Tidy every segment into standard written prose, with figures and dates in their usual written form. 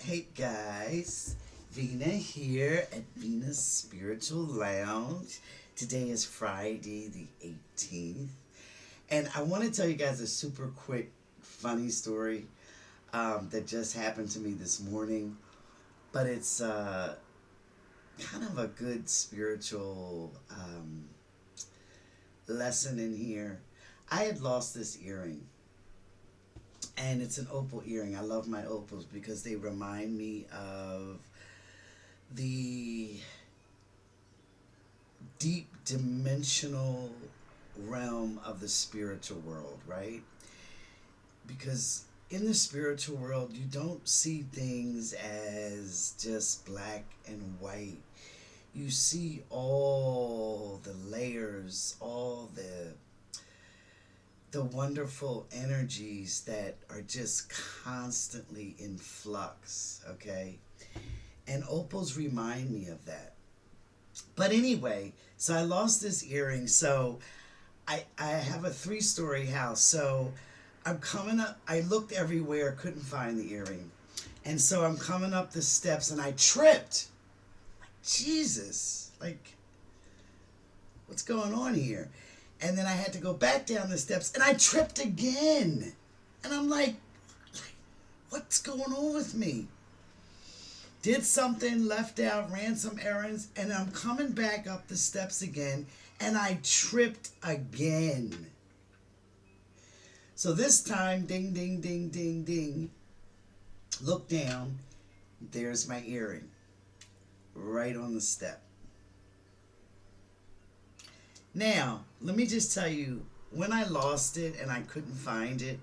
Hey guys, Venia here at Vena's Spiritual Lounge. Today is Friday the 18th, and I want to tell you guys a super quick, funny story that just happened to me this morning. But it's kind of a good spiritual lesson in here. I had lost this earring, and it's an opal earring. I love my opals because they remind me of the deep dimensional realm of the spiritual world, right? Because in the spiritual world, you don't see things as just black and white. You see all the layers, all the wonderful energies that are just constantly in flux, okay? And opals remind me of that. But anyway, so I lost this earring. So I have a three-story house. So I'm coming up. I looked everywhere, couldn't find the earring. And so I'm coming up the steps and I tripped. Like, Jesus. Like, what's going on here? And then I had to go back down the steps and I tripped again. And I'm like, what's going on with me? Did something, left out, ran some errands, and I'm coming back up the steps again and I tripped again. So this time, ding, ding, ding, ding, ding. Look down. There's my earring right on the step. Now, let me just tell you, when I lost it and I couldn't find it,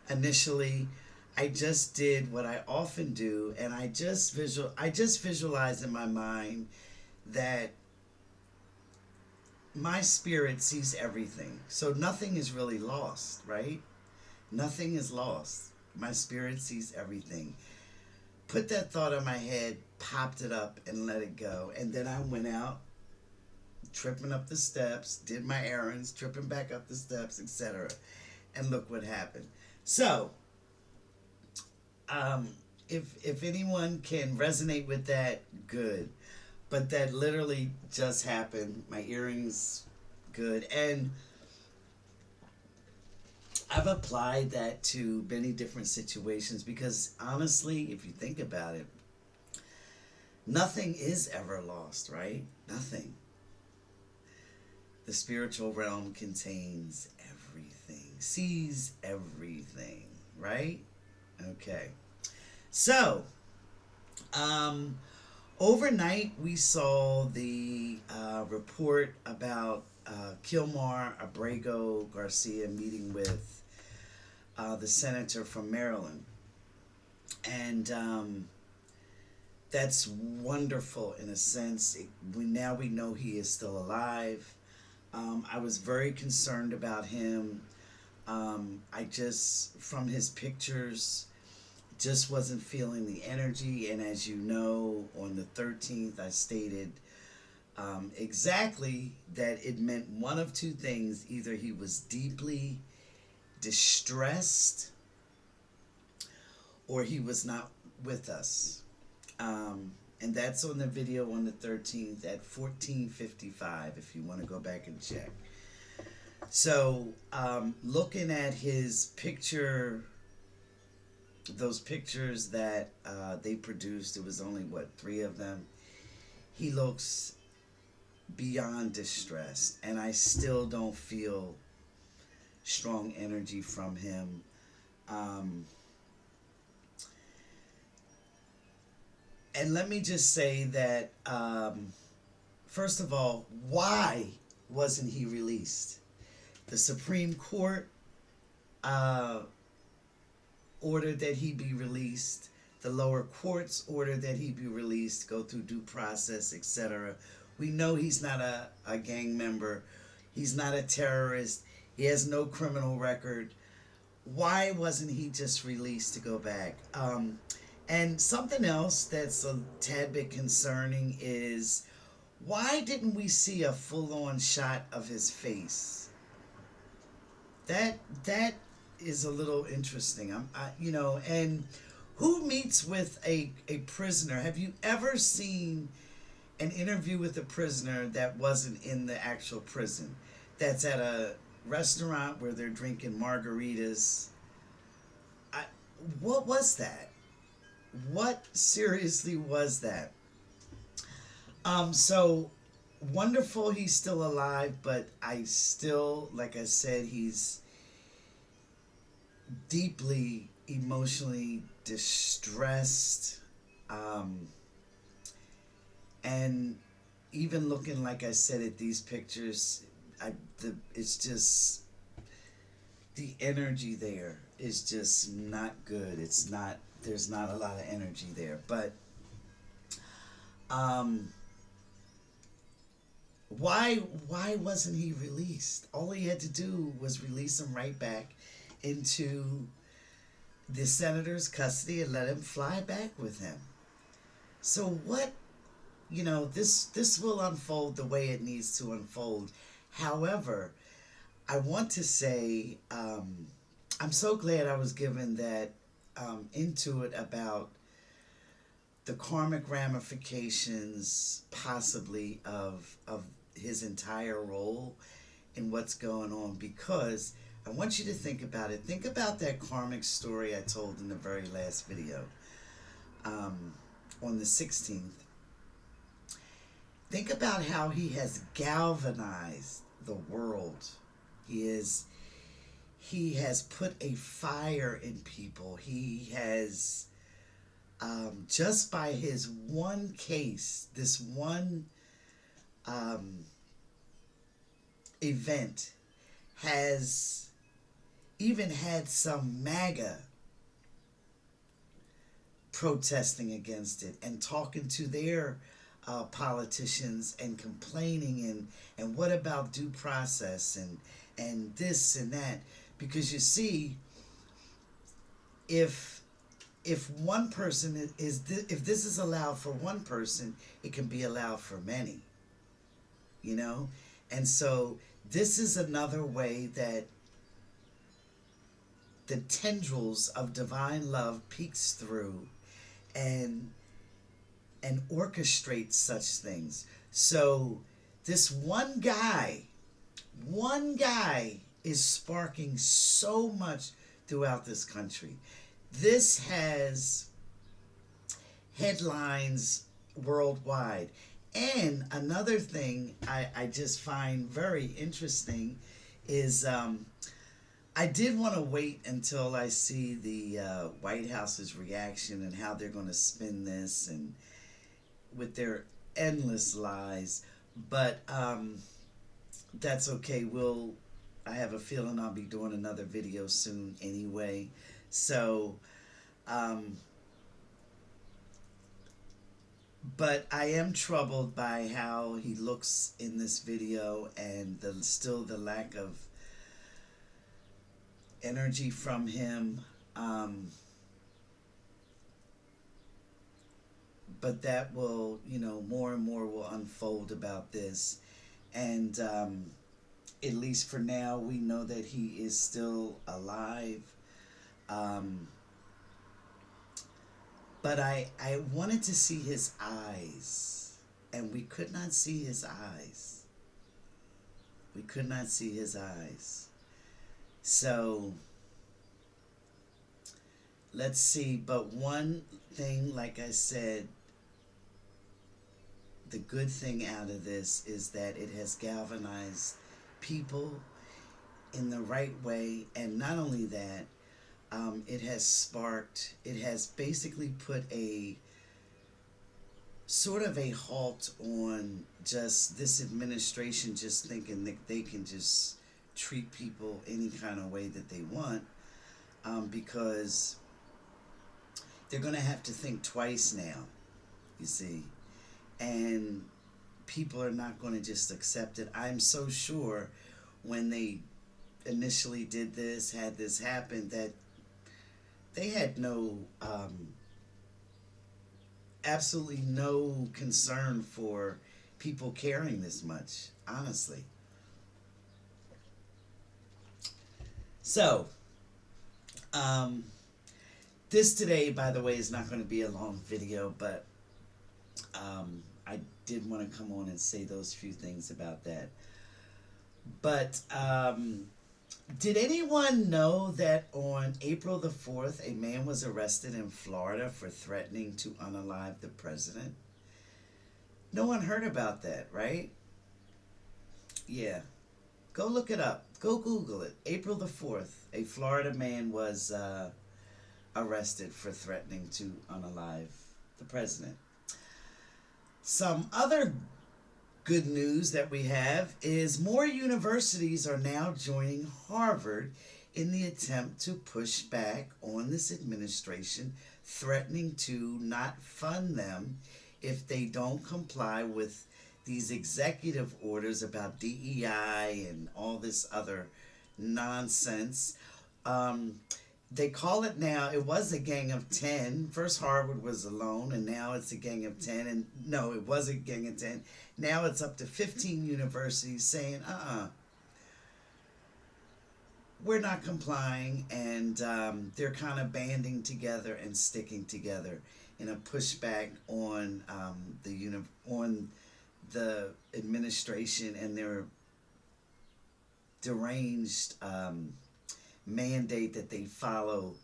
initially, I just did what I often do, and I just visualized in my mind that my spirit sees everything. So nothing is really lost, right? Nothing is lost. My spirit sees everything. Put that thought in my head, popped it up, and let it go. And then I went out, tripping up the steps, did my errands, tripping back up the steps, etc. And look what happened. So, if anyone can resonate with that, good. But that literally just happened. My earrings, good. And I've applied that to many different situations because honestly, if you think about it, nothing is ever lost, right? Nothing. The spiritual realm contains everything, sees everything, right? Okay. So, overnight we saw the report about Kilmar Abreggo Garcia meeting with the senator from Maryland. And that's wonderful in a sense. Now we know he is still alive. I was very concerned about him. I just, from his pictures, just wasn't feeling the energy. And as you know, on the 13th, I stated exactly that it meant one of two things. Either he was deeply distressed or he was not with us. And that's on the video on the 13th at 14:55 if you want to go back and check. So, looking at his picture, those pictures that they produced, it was only, what, 3 of them? He looks beyond distressed, and I still don't feel strong energy from him. And let me just say that, first of all, why wasn't he released? The Supreme Court ordered that he be released. The lower courts ordered that he be released, go through due process, etc. We know he's not a gang member. He's not a terrorist. He has no criminal record. Why wasn't he just released to go back? And something else that's a tad bit concerning is, why didn't we see a full-on shot of his face? That is a little interesting. And Who meets with a prisoner? Have you ever seen an interview with a prisoner that wasn't in the actual prison? That's at a restaurant where they're drinking margaritas. I, what was that? What seriously was that? So wonderful he's still alive, but I still, like I said, he's deeply emotionally distressed. Um, and even looking, like I said, at these pictures, it's just the energy there is just not good. It's not, there's not a lot of energy there. But um, why wasn't he released? All he had to do was release him right back into the senator's custody and let him fly back with him. So what, this will unfold the way it needs to unfold. However, I want to say I'm so glad I was given that intuit about the karmic ramifications possibly of his entire role in what's going on, because I want you to think about it. Think about that karmic story I told in the very last video on the 16th. Think about how he has galvanized the world. He has put a fire in people. He has just by his one case, this one event, has even had some MAGA protesting against it and talking to their politicians and complaining and what about due process and this and that, because you see, if one person if this is allowed for one person, it can be allowed for many, and so this is another way that the tendrils of divine love peeks through and orchestrates such things. So this one guy is sparking so much throughout this country. This has headlines worldwide. And another thing I just find very interesting is I did want to wait until I see the White House's reaction and how they're going to spin this and with their endless lies. But that's okay. I have a feeling I'll be doing another video soon anyway. So, but I am troubled by how he looks in this video and still the lack of energy from him. But that will, more and more will unfold about this. And at least for now, we know that he is still alive. But I wanted to see his eyes, and we could not see his eyes. We could not see his eyes. So let's see. But one thing, like I said, the good thing out of this is that it has galvanized people in the right way. And not only that, it has basically put a sort of a halt on just this administration just thinking that they can just treat people any kind of way that they want, because they're going to have to think twice now, you see, and people are not going to just accept it. I'm so sure when they initially did this, had this happen, that they had absolutely no concern for people caring this much, honestly. So, This today, by the way, is not going to be a long video, but I did want to come on and say those few things about that. But did anyone know that on April the 4th, a man was arrested in Florida for threatening to unalive the president? No one heard about that, right? Yeah. Go look it up. Go Google it. April the 4th, a Florida man was arrested for threatening to unalive the president. Some other good news that we have is more universities are now joining Harvard in the attempt to push back on this administration, threatening to not fund them if they don't comply with these executive orders about DEI and all this other nonsense. Um, they call it now, it was a gang of 10. First Harvard was alone, and now it's a gang of 10. And no, it was a gang of 10. Now it's up to 15 universities saying, we're not complying. And they're kind of banding together and sticking together in a pushback on on the administration and their deranged mandate that they follow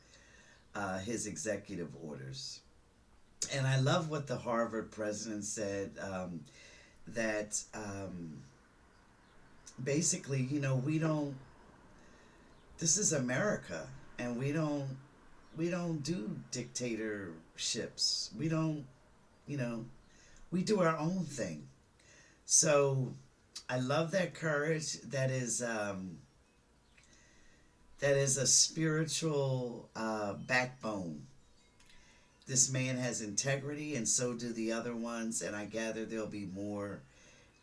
his executive orders. And I love what the Harvard president said, that basically, we don't, this is America, and we don't do dictatorships. We don't, we do our own thing. So I love that courage. That is a spiritual backbone. This man has integrity, and so do the other ones. And I gather there'll be more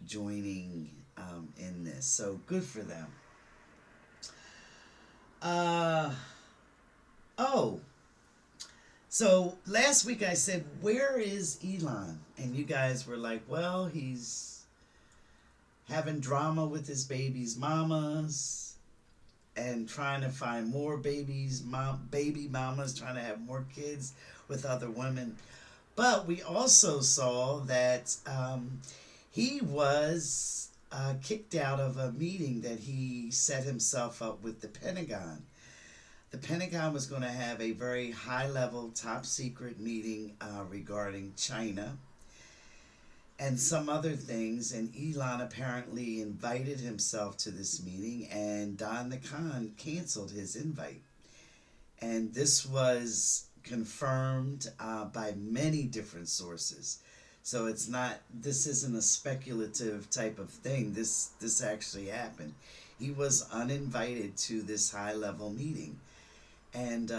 joining in this. So good for them. Oh, so last week I said, where is Elon? And you guys were like, well, he's having drama with his baby's mamas and trying to find more baby mamas, trying to have more kids with other women. But we also saw that he was kicked out of a meeting that he set himself up with the Pentagon. The Pentagon was going to have a very high-level, top-secret meeting regarding China and some other things, and Elon apparently invited himself to this meeting, and Don the Khan canceled his invite. And this was confirmed by many different sources. So this isn't a speculative type of thing. This actually happened. He was uninvited to this high-level meeting. And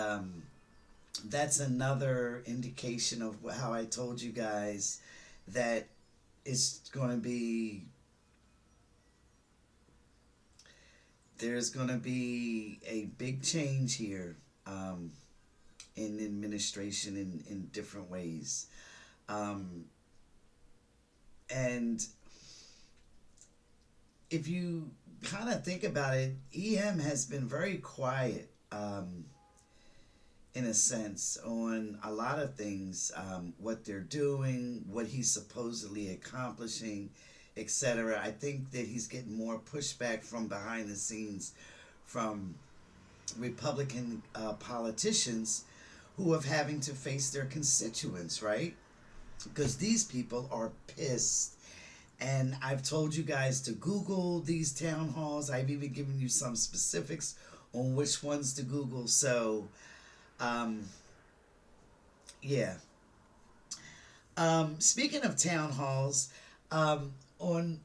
that's another indication of how I told you guys that it's going to be, there's going to be a big change here in administration in different ways. And if you kind of think about it, EM has been very quiet in a sense on a lot of things, what they're doing, what he's supposedly accomplishing, etc. I think that he's getting more pushback from behind the scenes from Republican politicians who are having to face their constituents, right? Because these people are pissed. And I've told you guys to Google these town halls. I've even given you some specifics on which ones to Google. So, yeah. Speaking of town halls, on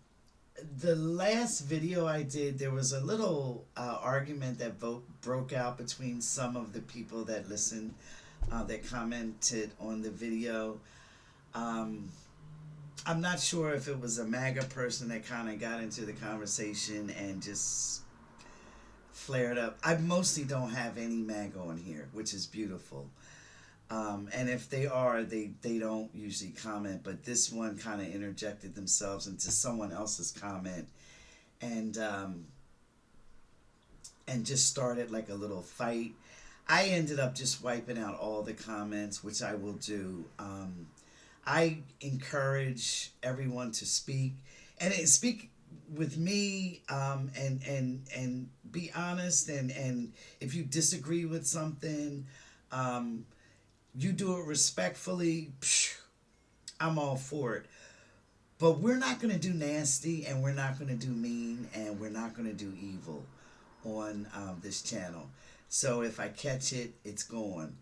the last video I did, there was a little argument that broke out between some of the people that listened, that commented on the video. I'm not sure if it was a MAGA person that kind of got into the conversation and just flared up. I mostly don't have any MAGA on here, which is beautiful. And if they are, they don't usually comment, but this one kind of interjected themselves into someone else's comment and just started like a little fight. I ended up just wiping out all the comments, which I will do. I encourage everyone to speak and speak with me, and be honest, and if you disagree with something, um, you do it respectfully. Phew, I'm all for it. But we're not going to do nasty, and we're not going to do mean, and we're not going to do evil on this channel. So if I catch it, it's gone.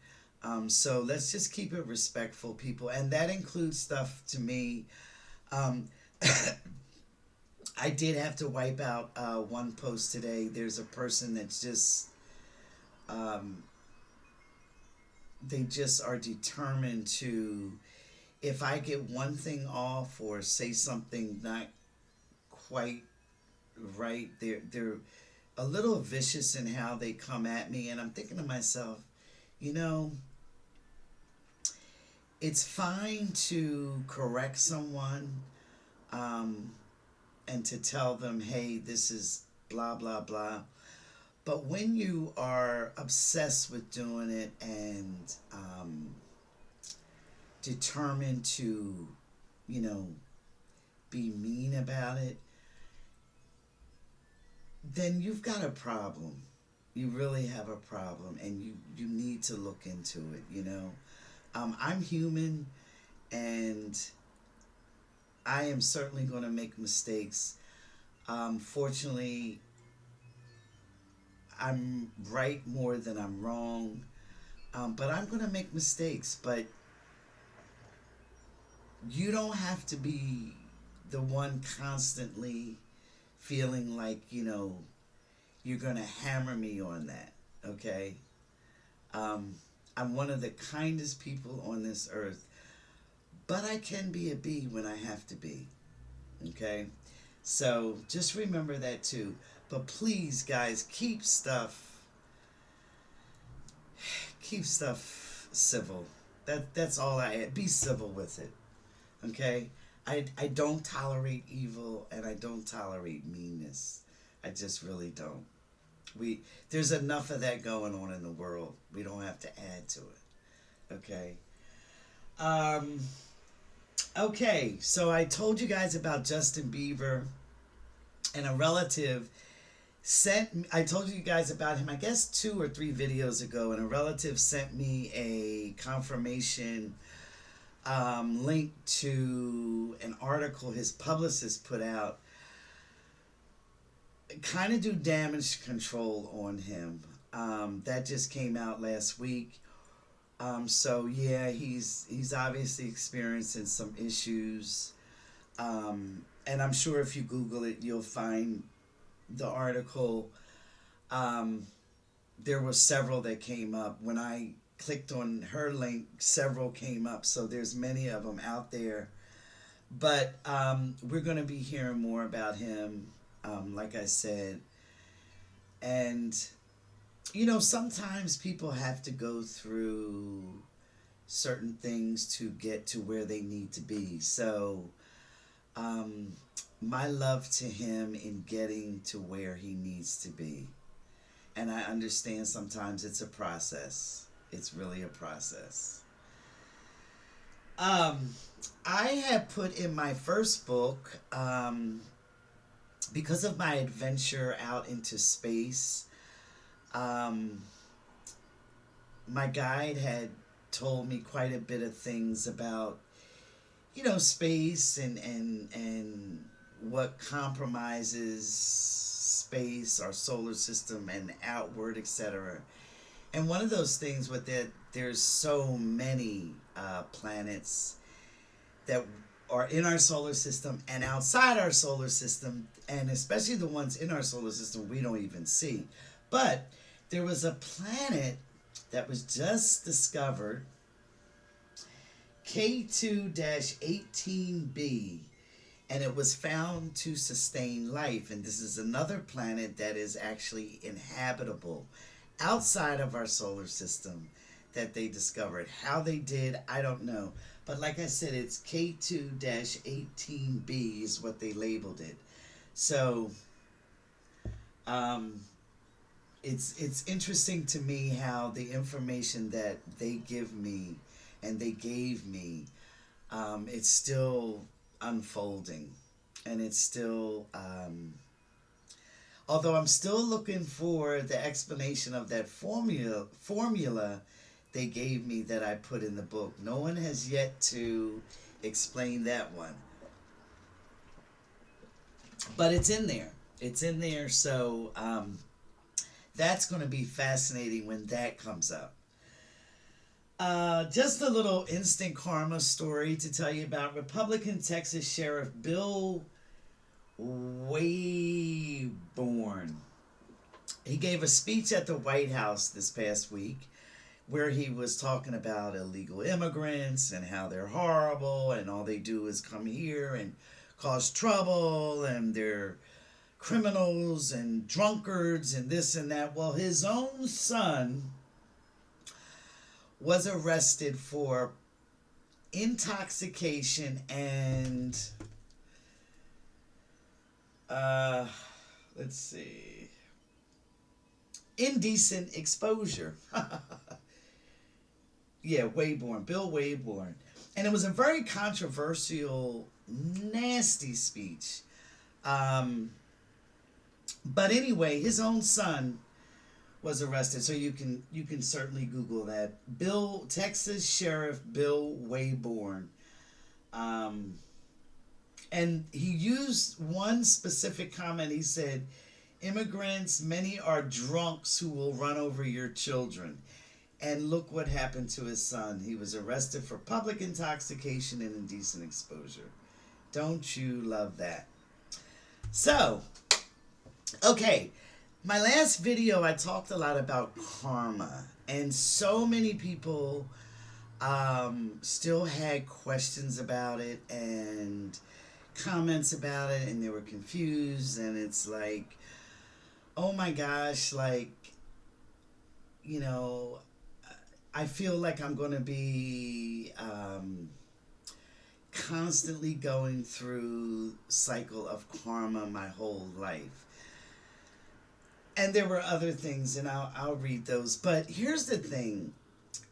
So let's just keep it respectful, people. And that includes stuff to me. Um, I did have to wipe out one post today. There's a person that's just, um, they just are determined to, if I get one thing off or say something not quite right, they're a little vicious in how they come at me. And I'm thinking to myself, you know, it's fine to correct someone, um, and to tell them, hey, this is blah, blah, blah. But when you are obsessed with doing it and determined to, you know, be mean about it, then you've got a problem. You really have a problem, and you need to look into it, you know. I'm human, and I am certainly going to make mistakes. Fortunately, I'm right more than I'm wrong. But I'm going to make mistakes. But you don't have to be the one constantly feeling like, you know, you're going to hammer me on that. Okay? Um, I'm one of the kindest people on this earth. But I can be a bee when I have to be. Okay? So just remember that too. But please, guys, keep stuff civil. That's all I add. Be civil with it. Okay? I don't tolerate evil, and I don't tolerate meanness. I just really don't. We There's enough of that going on in the world. We don't have to add to it. Okay? Um okay, so I told you guys about Justin Bieber, and a relative sent, I told you guys about him, I guess 2 or 3 videos ago, and a relative sent me a confirmation link to an article his publicist put out, kind of do damage control on him. That just came out last week. So yeah, he's obviously experiencing some issues. And I'm sure if you Google it, you'll find the article. Um, there were several that came up. When I clicked on her link, several came up. So there's many of them out there. But we're going to be hearing more about him, like I said. And, you know, sometimes people have to go through certain things to get to where they need to be. So, um, my love to him in getting to where he needs to be. And I understand sometimes it's a process. It's really a process. Um, I have put in my first book, because of my adventure out into space, um, my guide had told me quite a bit of things about, you know, space, and what compromises space, our solar system, and outward, etc. And one of those things with that, there's so many planets that are in our solar system and outside our solar system, and especially the ones in our solar system we don't even see. But there was a planet that was just discovered, K2-18b, and it was found to sustain life. And this is another planet that is actually inhabitable outside of our solar system that they discovered. How they did, I don't know. But like I said, it's K2-18b is what they labeled it. So, um, it's interesting to me how the information that they give me and they gave me, it's still unfolding, and it's still although I'm still looking for the explanation of that formula they gave me that I put in the book. No one has yet to explain that one, but it's in there. It's in there, so that's going to be fascinating when that comes up. Just a little instant karma story to tell you about. Republican Texas Sheriff Bill Wayborn. He gave a speech at the White House this past week where he was talking about illegal immigrants and how they're horrible and all they do is come here and cause trouble and they're criminals and drunkards and this and that. Well, his own son was arrested for intoxication and let's see, indecent exposure. Yeah, Wayborn, Bill Wayborn. And it was a very controversial, nasty speech. But anyway, his own son was arrested, so you can certainly Google that. Texas Sheriff Bill Wayborn, and he used one specific comment. He said, "Immigrants, many are drunks who will run over your children." And look what happened to his son. He was arrested for public intoxication and indecent exposure. Don't you love that? So, okay, my last video I talked a lot about karma, and so many people still had questions about it and comments about it, and they were confused, and it's like, oh my gosh, like, you know, I feel like I'm going to be constantly going through cycle of karma my whole life. And there were other things, and I'll read those. But here's the thing.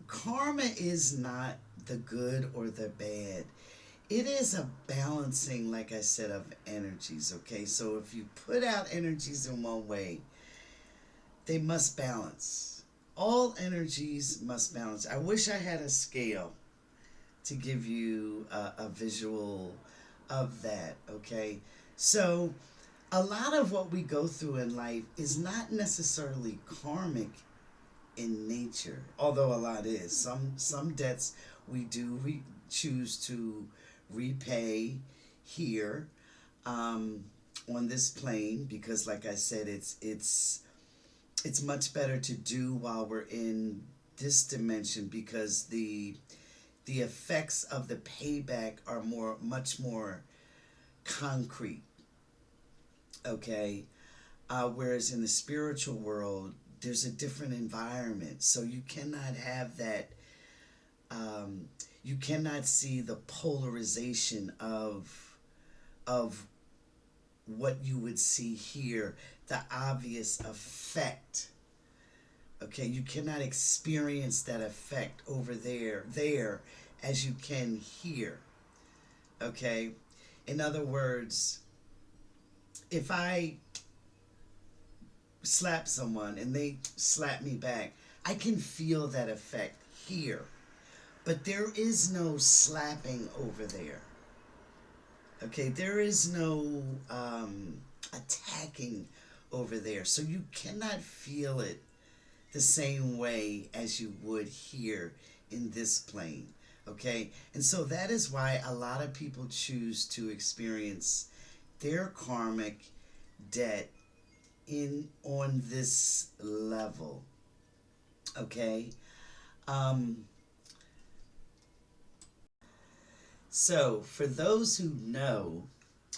Karma is not the good or the bad. It is a balancing, like I said, of energies, okay? So if you put out energies in one way, they must balance. All energies must balance. I wish I had a scale to give you a visual of that, okay? So a lot of what we go through in life is not necessarily karmic in nature, although a lot is. Some debts we do choose to repay here on this plane, because like I said, it's much better to do while we're in this dimension, because the effects of the payback are much more concrete, okay? Whereas in the spiritual world, there's a different environment, so you cannot have that. You cannot see the polarization of what you would see here, the obvious effect. Okay, you cannot experience that effect over there as you can here. Okay, in other words, if I slap someone and they slap me back, I can feel that effect here, but there is no slapping over there. Okay, there is no attacking over there, so you cannot feel it the same way as you would here in this plane. Okay, and so that is why a lot of people choose to experience their karmic debt on this level. Okay, so for those who know,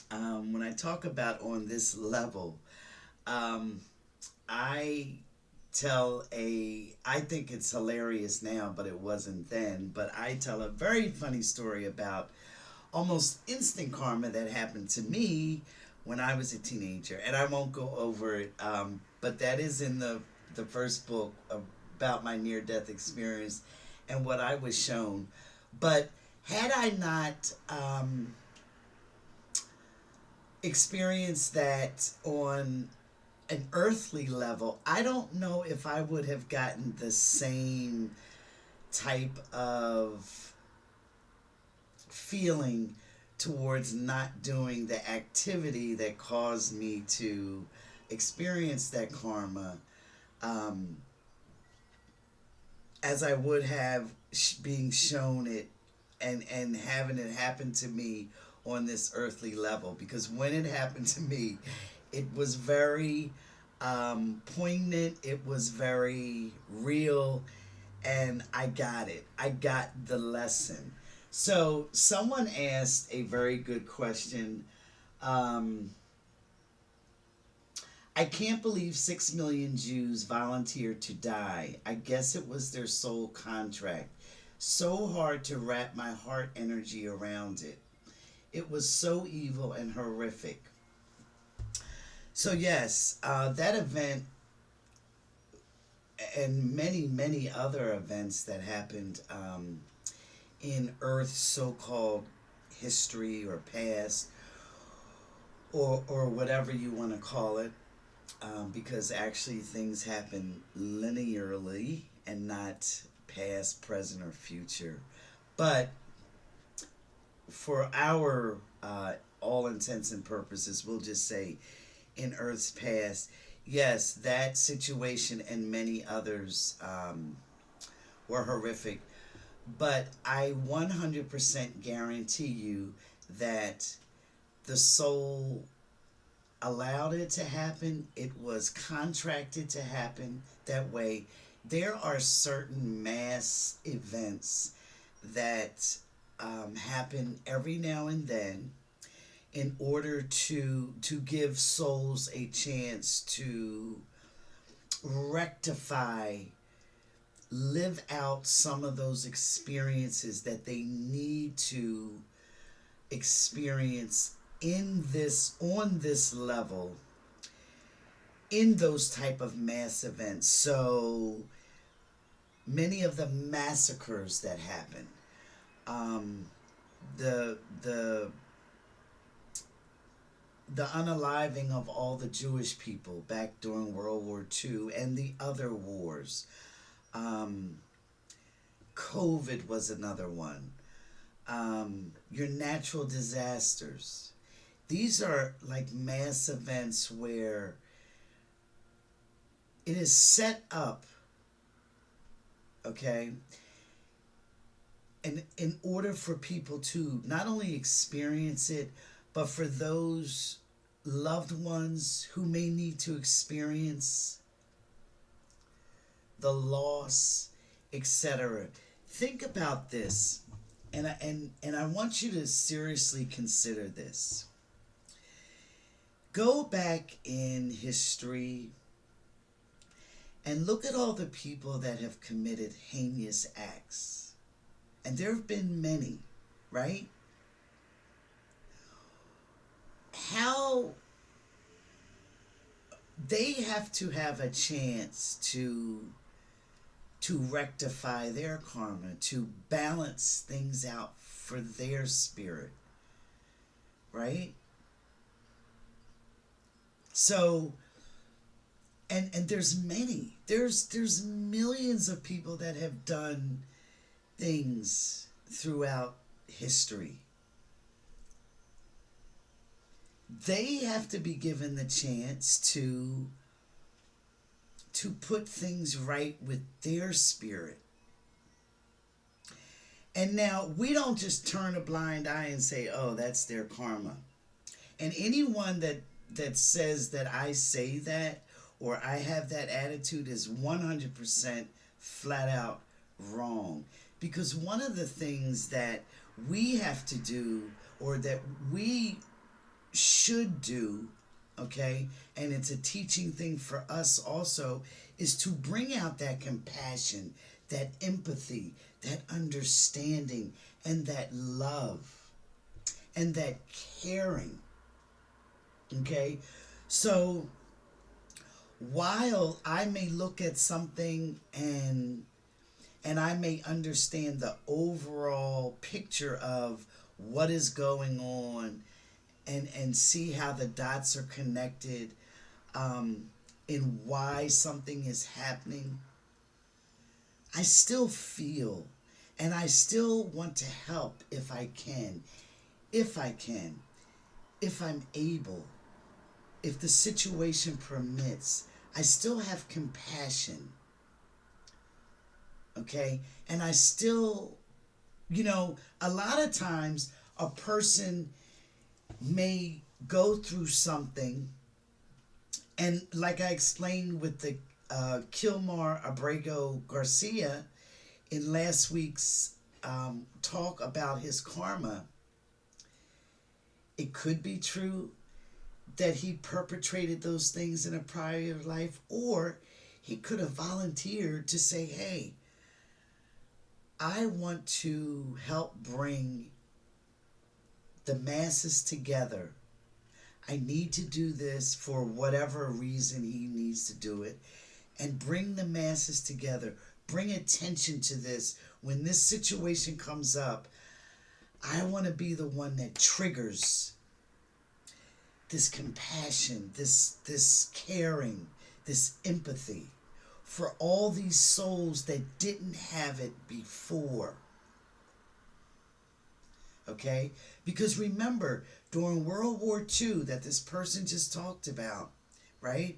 when I talk about on this level, I think it's hilarious now, but it wasn't then, but I tell a very funny story about almost instant karma that happened to me when I was a teenager, and I won't go over it, but that is in the the first book about my near death experience and what I was shown. But had I not experienced that on an earthly level, I don't know if I would have gotten the same type of feeling towards not doing the activity that caused me to experience that karma, um, as I would have being shown it and having it happen to me on this earthly level. Because when it happened to me, it was very poignant, it was very real, and I got it. I got the lesson. So, someone asked a very good question. Um, I can't believe 6 million Jews volunteered to die. I guess it was their soul contract. So hard to wrap my heart energy around it. It was so evil and horrific. So, yes, that event and many, many other events that happened in Earth's so called history or past, or whatever you want to call it, because actually things happen linearly and not past, present, or future. But for our all intents and purposes, we'll just say in Earth's past, yes, that situation and many others were horrific. But I 100% guarantee you that the soul allowed it to happen. It was contracted to happen that way. There are certain mass events that happen every now and then in order to give souls a chance to rectify, live out some of those experiences that they need to experience in this, on this level, in those type of mass events. So many of the massacres that happen, um, the the the unaliving of all the Jewish people back during World War II and the other wars. um, COVID was another one. Your natural disasters. These are like mass events where it is set up, okay, and in order for people to not only experience it, but for those loved ones who may need to experience the loss, etc. Think about this, and I want you to seriously consider this. Go back in history and look at all the people that have committed heinous acts. And there have been many, right? How they have to have a chance to rectify their karma, to balance things out for their spirit, right? So, and there's many. There's millions of people that have done things throughout history. They have to be given the chance to put things right with their spirit. And now we don't just turn a blind eye and say, "Oh, that's their karma." And anyone that says that I say that or I have that attitude is 100% flat out wrong. Because one of the things that we have to do, or that we should do, okay, and it's a teaching thing for us also, is to bring out that compassion, that empathy, that understanding, and that love, and that caring, okay? So while I may look at something and I may understand the overall picture of what is going on and see how the dots are connected, in why something is happening, I still feel and I still want to help if I can, if I can, if I'm able, if the situation permits. I still have compassion, okay? And I still, a lot of times a person may go through something, and like I explained with the Kilmar Abreggo Garcia in last week's talk about his karma, it could be true that he perpetrated those things in a prior life, or he could have volunteered to say, hey, I want to help bring the masses together. I need to do this for whatever reason he needs to do it, and bring the masses together. Bring attention to this. When this situation comes up, I want to be the one that triggers this compassion, this caring, this empathy for all these souls that didn't have it before. Okay? Because remember, during World War II that this person just talked about, right?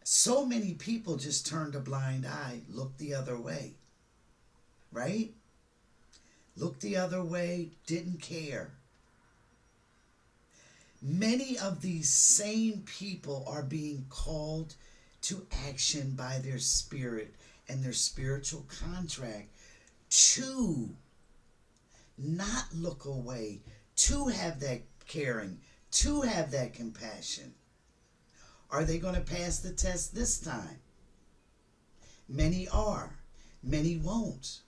So many people just turned a blind eye, looked the other way, right? Looked the other way, didn't care. Many of these same people are being called to action by their spirit and their spiritual contract to not look away, to have that caring, to have that compassion. Are they going to pass the test this time? Many are. Many won't.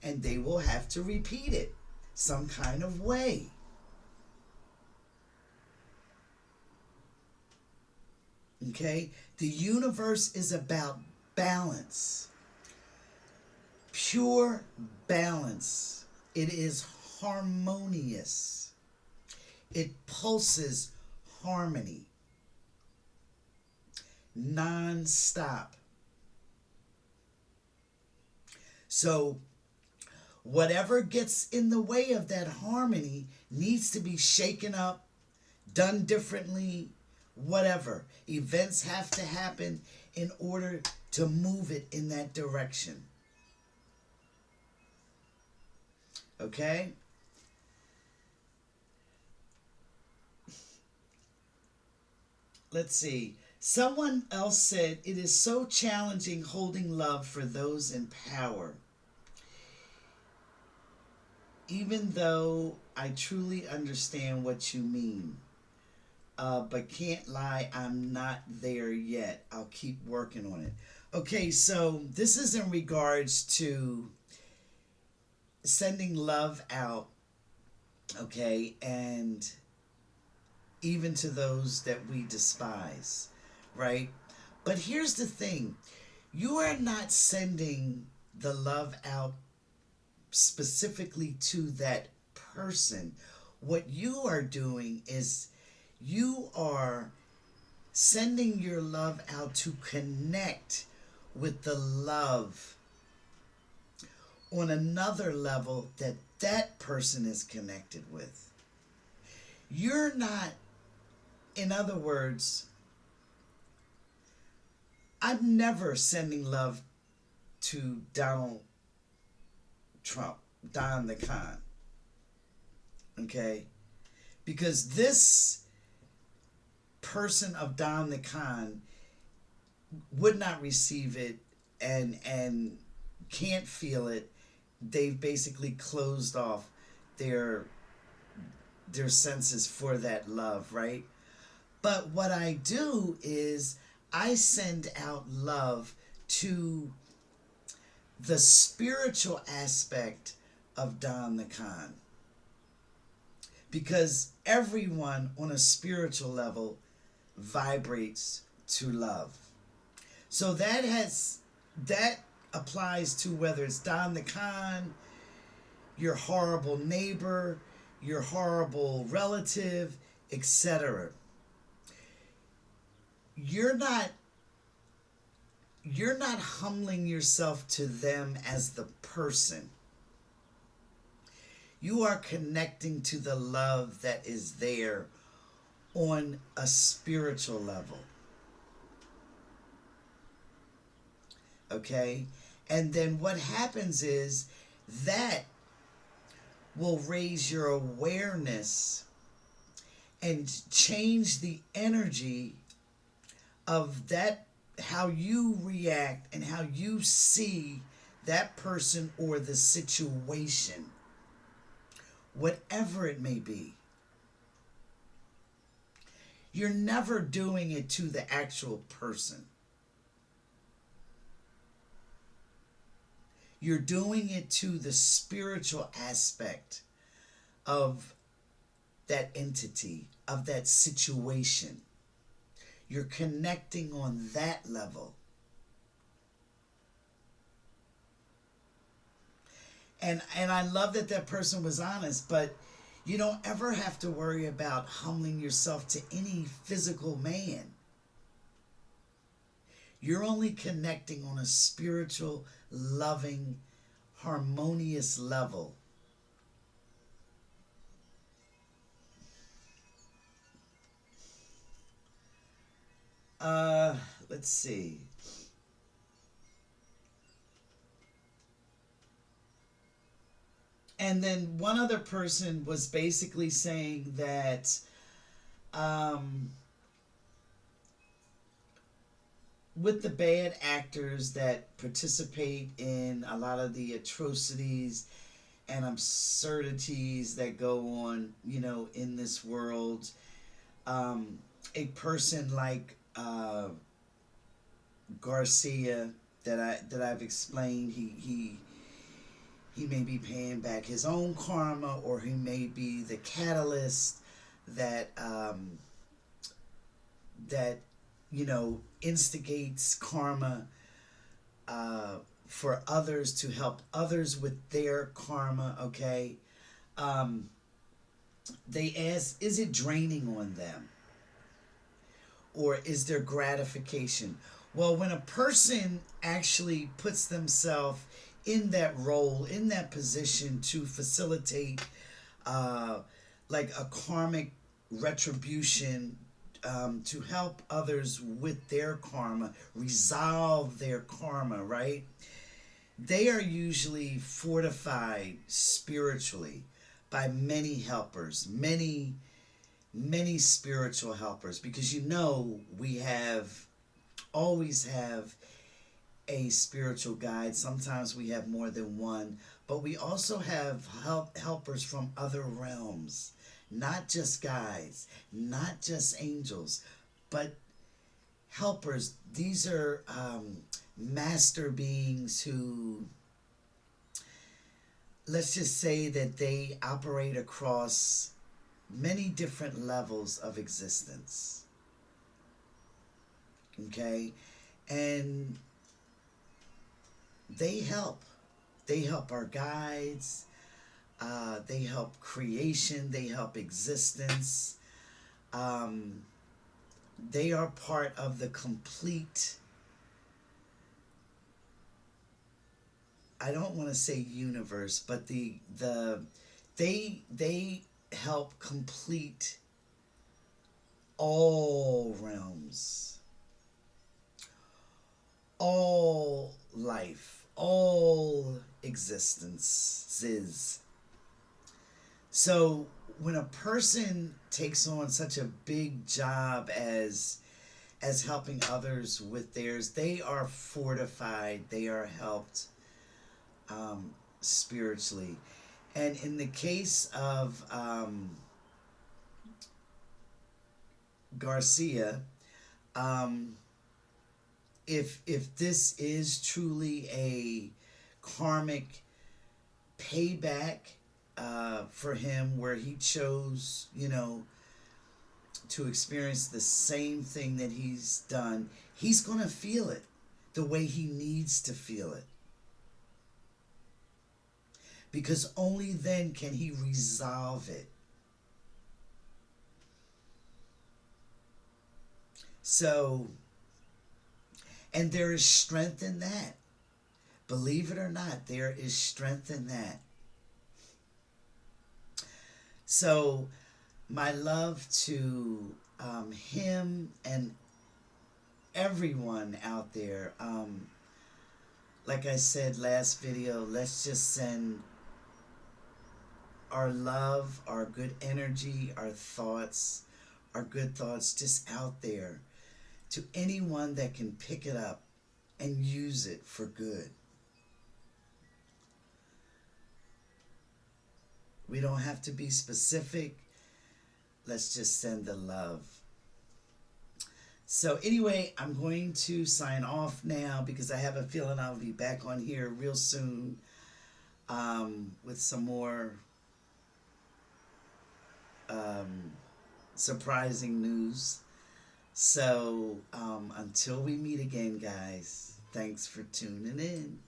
And they will have to repeat it some kind of way. Okay? The universe is about balance. Pure balance. It is harmonious. It pulses harmony. Non-stop. So whatever gets in the way of that harmony needs to be shaken up, done differently, whatever. Events have to happen in order to move it in that direction. Okay? Let's see. Someone else said, it is so challenging holding love for those in power. Even though I truly understand what you mean. But can't lie, I'm not there yet. I'll keep working on it. Okay, so this is in regards to sending love out, okay, and even to those that we despise, right? But here's the thing. You are not sending the love out specifically to that person. What you are doing is you are sending your love out to connect with the love on another level that that person is connected with. You're not, in other words, I'm never sending love to Donald Trump, Don the Con. Okay? Because this person of Don the Con would not receive it and can't feel it. They've basically closed off their senses for that love, right? But what I do is I send out love to the spiritual aspect of Don the Con. Because everyone on a spiritual level vibrates to love. So that applies to whether it's Don the Con, your horrible neighbor, your horrible relative, etc. You're not you're not humbling yourself to them as the person. You are connecting to the love that is there on a spiritual level. Okay? And then what happens is that will raise your awareness and change the energy of that, how you react and how you see that person or the situation, whatever it may be. You're never doing it to the actual person. You're doing it to the spiritual aspect of that entity, of that situation. You're connecting on that level. And I love that that person was honest, but you don't ever have to worry about humbling yourself to any physical man. You're only connecting on a spiritual, loving, harmonious level. Let's see. And then one other person was basically saying that um, with the bad actors that participate in a lot of the atrocities and absurdities that go on, in this world, a person like Garcia that I've explained, he may be paying back his own karma, or he may be the catalyst that that instigates karma for others, to help others with their karma. Okay, they ask, is it draining on them, or is there gratification? Well, when a person actually puts themselves in that role, in that position to facilitate like a karmic retribution, to help others with their karma, resolve their karma, right? They are usually fortified spiritually by many helpers, many spiritual helpers, because we always have a spiritual guide. Sometimes we have more than one, but we also have helpers from other realms, not just guides, not just angels, but helpers. These are master beings who, let's just say that they operate across many different levels of existence. Okay? And they help. They help our guides. They help creation. They help existence. They are part of the complete, I don't want to say universe, but they help complete all realms, all life, all existences. So when a person takes on such a big job as helping others with theirs, they are fortified, they are helped spiritually. And in the case of Garcia, um, if this is truly a karmic payback for him, where he chose, to experience the same thing that he's done, he's going to feel it the way he needs to feel it. Because only then can he resolve it. So, and there is strength in that. Believe it or not, there is strength in that. So, my love to him and everyone out there. Like I said last video, let's just send our love, our good energy, our thoughts, our good thoughts just out there to anyone that can pick it up and use it for good. We don't have to be specific. Let's just send the love. So anyway, I'm going to sign off now because I have a feeling I'll be back on here real soon with some more surprising news. So until we meet again, guys, thanks for tuning in.